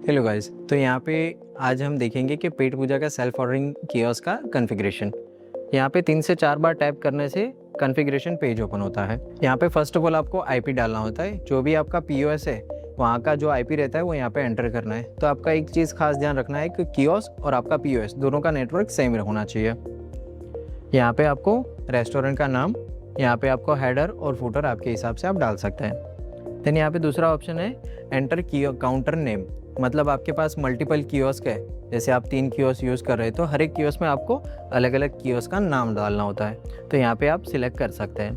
Hello guys, तो यहाँ पे आज हम देखेंगे कि पेट पूजा का सेल्फ ऑर्डरिंग कियोस्क का कॉन्फ़िगरेशन। यहाँ पे 3 से 4 बार टैप करने से कॉन्फ़िगरेशन पेज ओपन होता है। यहाँ पे फर्स्ट ऑफ ऑल आपको आईपी डालना होता है। जो भी आपका पीओएस है वहाँ का जो आईपी रहता है वो यहाँ पे एंटर करना है। तो आपका एक चीज़ खास ध्यान रखना है कि कियोस्क और आपका पीओएस दोनों का नेटवर्क सेम होना चाहिए। यहाँ पे आपको रेस्टोरेंट का नाम, यहाँ पे आपको हेडर और फुटर आपके हिसाब से आप डाल सकते हैं। देन यहाँ पे दूसरा ऑप्शन है एंटर काउंटर नेम, मतलब आपके पास मल्टीपल कियोस्क है, जैसे आप 3 कियोस्क यूज़ कर रहे हैं तो हर एक कियोस्क में आपको अलग अलग कियोस्क का नाम डालना होता है। तो यहाँ पे आप सिलेक्ट कर सकते हैं।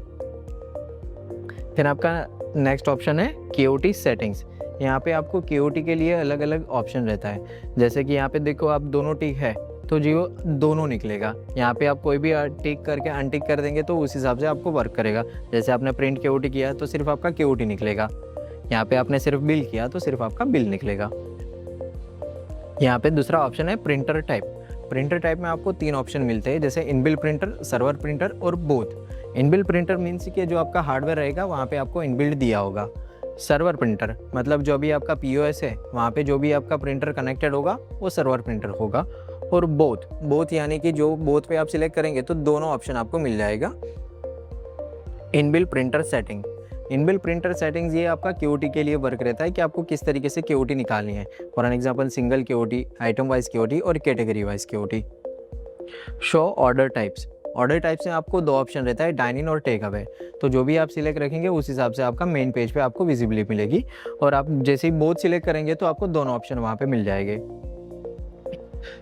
फिर आपका नेक्स्ट ऑप्शन है केओटी सेटिंग्स। यहाँ पे आपको केओटी के लिए अलग अलग ऑप्शन रहता है। जैसे कि यहाँ पे देखो आप दोनों टिक है तो जियो दोनों निकलेगा। यहाँ पे आप कोई भी टिक करके अनटिक कर देंगे तो उस हिसाब से आपको वर्क करेगा। जैसे आपने प्रिंट केओटी किया तो सिर्फ आपका केओटी निकलेगा। यहाँ पे आपने सिर्फ बिल किया तो सिर्फ आपका बिल निकलेगा। यहाँ पे दूसरा ऑप्शन है प्रिंटर टाइप। प्रिंटर टाइप में आपको 3 ऑप्शन मिलते हैं, जैसे इनबिल्ट प्रिंटर, सर्वर प्रिंटर और बोथ। इनबिल्ट प्रिंटर मीन्स कि जो आपका हार्डवेयर रहेगा वहाँ पे आपको इनबिल्ट दिया होगा। सर्वर प्रिंटर मतलब जो भी आपका पीओएस है वहाँ पे जो भी आपका प्रिंटर कनेक्टेड होगा वो सर्वर प्रिंटर होगा। और बोथ यानी कि जो बोथ पे आप सिलेक्ट करेंगे तो दोनों ऑप्शन आपको मिल जाएगा। Inbuilt printer setting, inbuilt printer settings ये आपका केओटी के लिए वर्क रहता है कि आपको किस तरीके से केओटी निकालनी है। For an example single KOT, item wise KOT और category wise KOT. Show order types, order types में आपको 2 ऑप्शन रहता है, डाइन इन और टेक अवे। तो जो भी आप सिलेक्ट रखेंगे उस हिसाब से आपका मेन पेज पे आपको विजिबिलिटी मिलेगी। और आप जैसे ही बोथ सिलेक्ट करेंगे तो आपको दोनों ऑप्शन वहाँ पे मिल जाएंगे।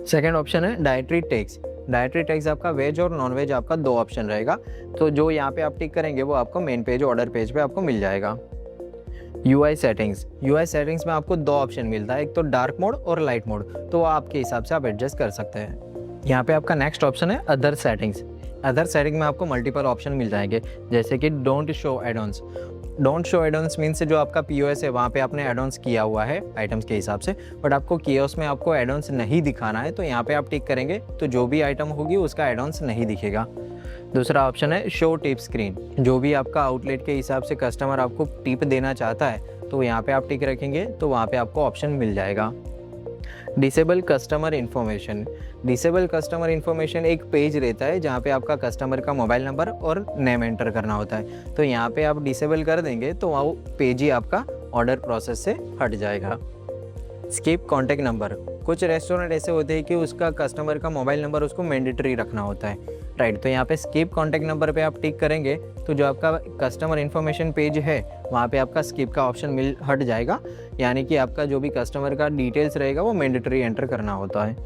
सेकेंड ऑप्शन है डाइटरी टैक्स। डाइटरी टैक्स आपका वेज और नॉन वेज आपका 2 ऑप्शन रहेगा। तो जो यहाँ पे आप टिक करेंगे वो आपको मेन पेज ऑर्डर पेज पे आपको मिल जाएगा। यूआई सेटिंग्स, यूआई सेटिंग्स में आपको 2 ऑप्शन मिलता है, एक तो डार्क मोड और लाइट मोड। तो आपके हिसाब से आप एडजस्ट कर सकते हैं। यहाँ पे आपका नेक्स्ट ऑप्शन है अदर सेटिंग्स। अदर सेटिंग में आपको मल्टीपल ऑप्शन मिल जाएंगे, जैसे कि don't show add-ons. Don't show add-ons means जो आपका पीओएस है वहाँ पे आपने एड-ऑन्स किया हुआ है आइटम्स के हिसाब से, बट आपको कियोस्क में आपको एड-ऑन्स नहीं दिखाना है। तो यहाँ पे आप टिक करेंगे तो जो भी आइटम होगी उसका एड-ऑन्स नहीं दिखेगा। दूसरा ऑप्शन है शो टिप स्क्रीन। जो भी आपका आउटलेट के हिसाब से कस्टमर आपको टिप देना चाहता है तो यहाँ पे आप टिक रखेंगे तो वहाँ पे आपको ऑप्शन मिल जाएगा। Disable customer information, disable customer information एक पेज रहता है जहाँ पे आपका कस्टमर का मोबाइल नंबर और नेम एंटर करना होता है। तो यहाँ पे आप डिसेबल कर देंगे तो वो पेज ही आपका ऑर्डर प्रोसेस से हट जाएगा। स्किप कॉन्टैक्ट नंबर, कुछ रेस्टोरेंट ऐसे होते हैं कि उसका कस्टमर का मोबाइल नंबर उसको मैंडेटरी रखना होता है, राइट। तो यहाँ पे स्किप कॉन्टैक्ट नंबर पे आप टिक करेंगे तो जो आपका कस्टमर इन्फॉर्मेशन पेज है वहाँ पे आपका स्किप का ऑप्शन हट जाएगा। यानी कि आपका जो भी कस्टमर का डिटेल्स रहेगा वो मैंडेटरी एंटर करना होता है।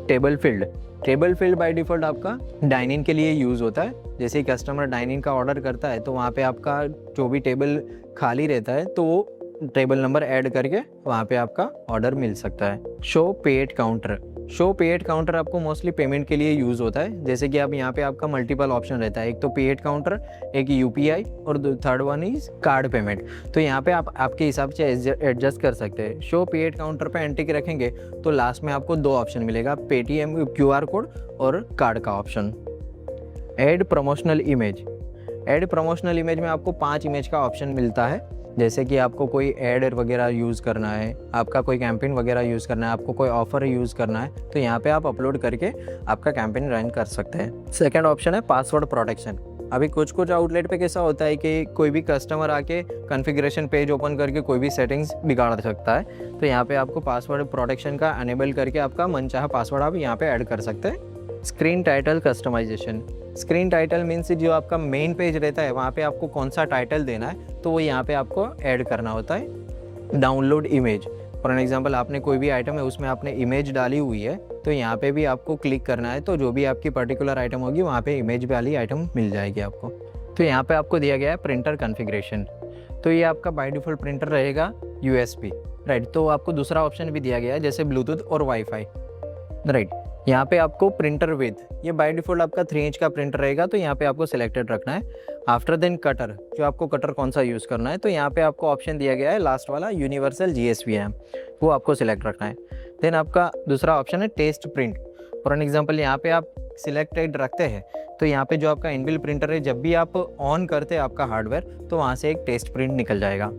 Table field, table field by default आपका डाइन इन के लिए यूज़ होता है। जैसे ही कस्टमर डाइन इन का ऑर्डर करता है तो वहाँ पे आपका जो भी टेबल खाली रहता है तो वो टेबल नंबर ऐड करके वहाँ पे आपका ऑर्डर मिल सकता है। Show paid counter, show paid counter आपको मोस्टली पेमेंट के लिए यूज़ होता है। जैसे कि आप यहाँ पे आपका मल्टीपल ऑप्शन रहता है, एक तो पेड काउंटर, एक यूपीआई और third one is called payment. तो यहाँ पे आप आपके हिसाब से एडजस्ट कर सकते हैं। शो पेड काउंटर पे एंट्री रखेंगे तो लास्ट में आपको 2 ऑप्शन मिलेगा, पेटीएम क्यूआर कोड और कार्ड का option. Add promotional image, add promotional image में आपको 5 इमेज का ऑप्शन मिलता है। जैसे कि आपको कोई ऐड वगैरह यूज़ करना है, आपका कोई कैंपेन वगैरह यूज़ करना है, आपको कोई ऑफर यूज़ करना है तो यहाँ पे आप अपलोड करके आपका कैंपेन रन कर सकते हैं। सेकंड ऑप्शन है पासवर्ड प्रोटेक्शन। अभी कुछ आउटलेट पे कैसा होता है कि कोई भी कस्टमर आके कॉन्फ़िगरेशन पेज ओपन करके कोई भी सेटिंग्स बिगाड़ सकता है। तो यहाँ पे आपको पासवर्ड प्रोटेक्शन का अनेबल करके आपका मनचाहा पासवर्ड आप यहाँ पे ऐड कर सकते हैं। Screen title customization, screen title means जो आपका मेन पेज रहता है वहाँ पे आपको कौन सा टाइटल देना है तो वो यहाँ पे आपको ऐड करना होता है। Download image, for an example आपने कोई भी आइटम है उसमें आपने इमेज डाली हुई है तो यहाँ पे भी आपको क्लिक करना है तो जो भी आपकी पर्टिकुलर आइटम होगी वहाँ पे इमेज वाली आइटम मिल जाएगी आपको। तो यहाँ पे आपको दिया गया है प्रिंटर कॉन्फ़िगरेशन। तो ये आपका बाय डिफ़ॉल्ट प्रिंटर रहेगा यूएसबी, राइट। तो आपको दूसरा ऑप्शन भी दिया गया है जैसे ब्लूटूथ और वाईफाई, राइट। यहाँ पे आपको प्रिंटर विद, ये बाय डिफ़ॉल्ट आपका 3 इंच का प्रिंटर रहेगा तो यहाँ पे आपको सिलेक्टेड रखना है। आफ्टर देन कटर, जो आपको कटर कौन सा यूज़ करना है तो यहाँ पे आपको ऑप्शन दिया गया है लास्ट वाला यूनिवर्सल जीएसवीएम, वो आपको सिलेक्ट रखना है। देन आपका दूसरा ऑप्शन है test print. For an example यहाँ पे आप सिलेक्टेड रखते हैं तो यहाँ पे जो आपका इनबिल्ट प्रिंटर है जब भी आप ऑन करते हैं आपका हार्डवेयर तो वहाँ से एक टेस्ट प्रिंट निकल जाएगा।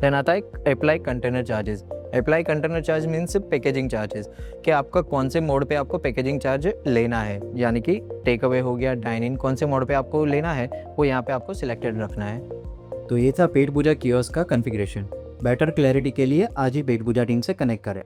देन आता है apply container charges. Apply container charge means packaging charges, कि आपका कौन से मोड पे आपको पैकेजिंग चार्ज लेना है, यानी कि टेक अवे हो गया, डाइन इन, कौन से मोड पे आपको लेना है वो यहाँ पे आपको सिलेक्टेड रखना है। तो ये था पेट पूजा कियोस्क का कॉन्फ़िगरेशन। बेटर क्लैरिटी के लिए आज ही पेट पूजा टीम से कनेक्ट करें।